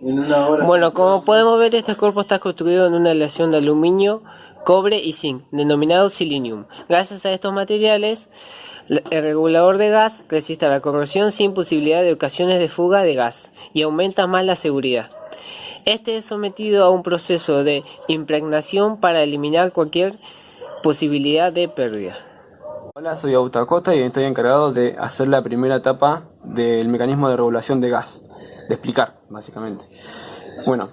Bueno, como podemos ver, este cuerpo está construido en una aleación de aluminio, cobre y zinc, denominado silicium. Gracias a estos materiales, el regulador de gas resiste a la corrosión sin posibilidad de ocasiones de fuga de gas y aumenta más la seguridad. Este es sometido a un proceso de impregnación para eliminar cualquier posibilidad de pérdida. Hola, soy Augusto Acosta y estoy encargado de hacer la primera etapa del mecanismo de regulación de gas, de explicar, básicamente. Bueno,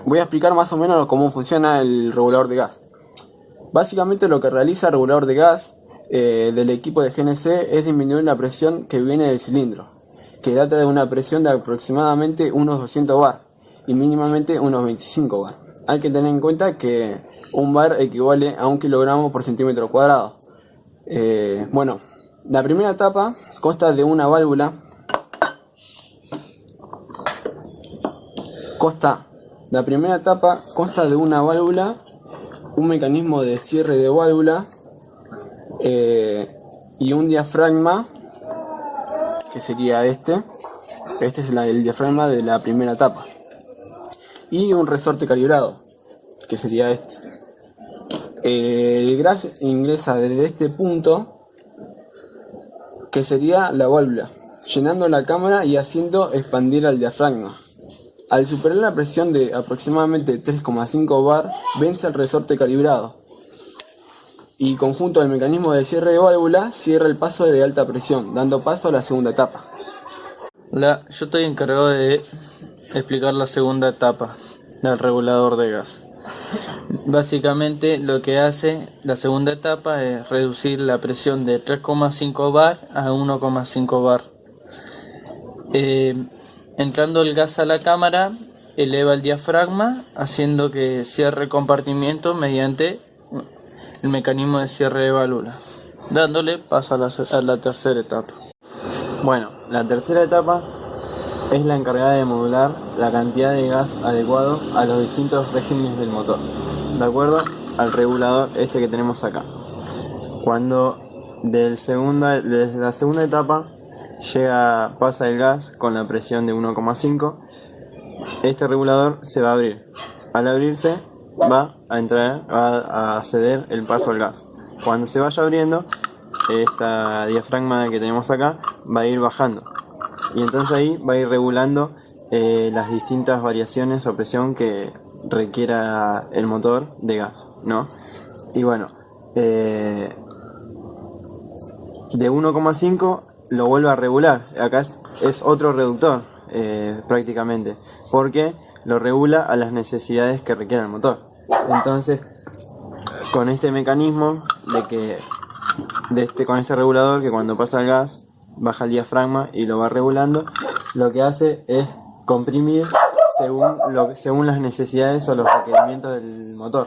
voy a explicar más o menos cómo funciona el regulador de gas. Básicamente lo que realiza el regulador de gas del equipo de GNC es disminuir la presión que viene del cilindro, que data de una presión de aproximadamente unos 200 bar y mínimamente unos 25 bar. Hay que tener en cuenta que un bar equivale a 1 kilogramo por centímetro cuadrado. Bueno, la primera etapa consta de una válvula. La primera etapa consta de una válvula, un mecanismo de cierre de válvula y un diafragma, que sería este. Este es el diafragma de la primera etapa. Y un resorte calibrado, que sería este. El gas ingresa desde este punto, que sería la válvula, llenando la cámara y haciendo expandir al diafragma. Al superar la presión de aproximadamente 3,5 bar, vence el resorte calibrado. Y conjunto del mecanismo de cierre de válvula, cierra el paso de alta presión, dando paso a la segunda etapa. Hola, yo estoy encargado de explicar la segunda etapa del regulador de gas. Básicamente lo que hace la segunda etapa es reducir la presión de 3,5 bar a 1,5 bar. Entrando el gas a la cámara, eleva el diafragma, haciendo que cierre el compartimiento mediante el mecanismo de cierre de válvula, dándole paso a la tercera etapa. Bueno, la tercera etapa es la encargada de modular la cantidad de gas adecuado a los distintos regímenes del motor, de acuerdo al regulador este que tenemos acá. Cuando desde la segunda etapa pasa el gas con la presión de 1,5, este regulador se va a abrir. Al abrirse va a ceder el paso al gas. Cuando se vaya abriendo, esta diafragma que tenemos acá va a ir bajando, y entonces ahí va a ir regulando las distintas variaciones o presión que requiera el motor de gas, ¿no? Y bueno, de 1,5 lo vuelve a regular. Acá es otro reductor prácticamente, porque lo regula a las necesidades que requiere el motor. Entonces, con este mecanismo con este regulador, que cuando pasa el gas baja el diafragma y lo va regulando, lo que hace es comprimir según las necesidades o los requerimientos del motor,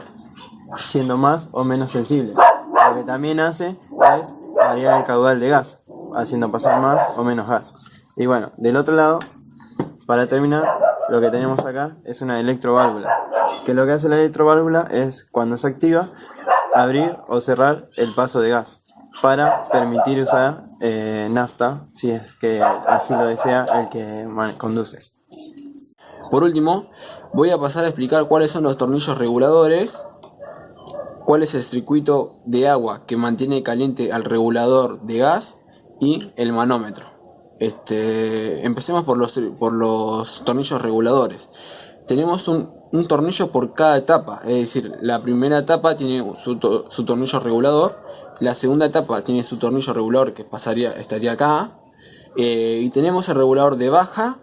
siendo más o menos sensible. Lo que también hace es variar el caudal de gas, haciendo pasar más o menos gas. Y bueno, del otro lado, para terminar, lo que tenemos acá es una electroválvula, que lo que hace la electroválvula es, cuando se activa, abrir o cerrar el paso de gas para permitir usar nafta, si es que así lo desea el que conduce. Por último, voy a pasar a explicar cuáles son los tornillos reguladores, cuál es el circuito de agua que mantiene caliente al regulador de gas y el manómetro. Empecemos por los tornillos reguladores. Tenemos un tornillo por cada etapa, es decir, la primera etapa tiene su tornillo regulador, la segunda etapa tiene su tornillo regulador que estaría acá, y tenemos el regulador de baja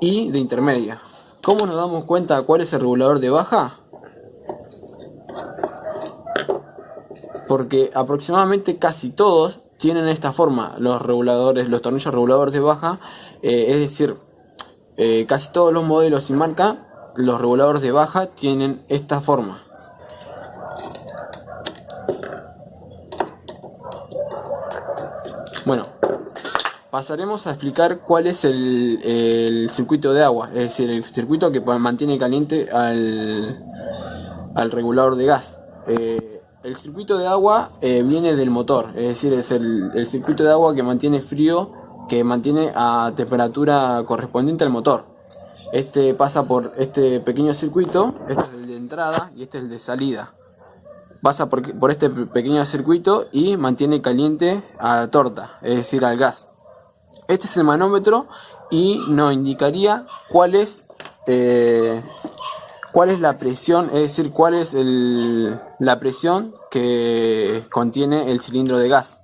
y de intermedia. ¿Cómo nos damos cuenta cuál es el regulador de baja? Porque aproximadamente casi todos tienen esta forma, los tornillos reguladores de baja, es decir, casi todos los modelos y marca, los reguladores de baja tienen esta forma. Bueno, pasaremos a explicar cuál es el circuito de agua, es decir, el circuito que mantiene caliente al regulador de gas. El circuito de agua viene del motor, es decir, es el circuito de agua que mantiene frío, que mantiene a temperatura correspondiente al motor. Este pasa por este pequeño circuito, este es el de entrada y este es el de salida. Pasa por este pequeño circuito y mantiene caliente a la torta, es decir, al gas. Este es el manómetro y nos indicaría cuál es la presión, es decir, cuál es la presión que contiene el cilindro de gas.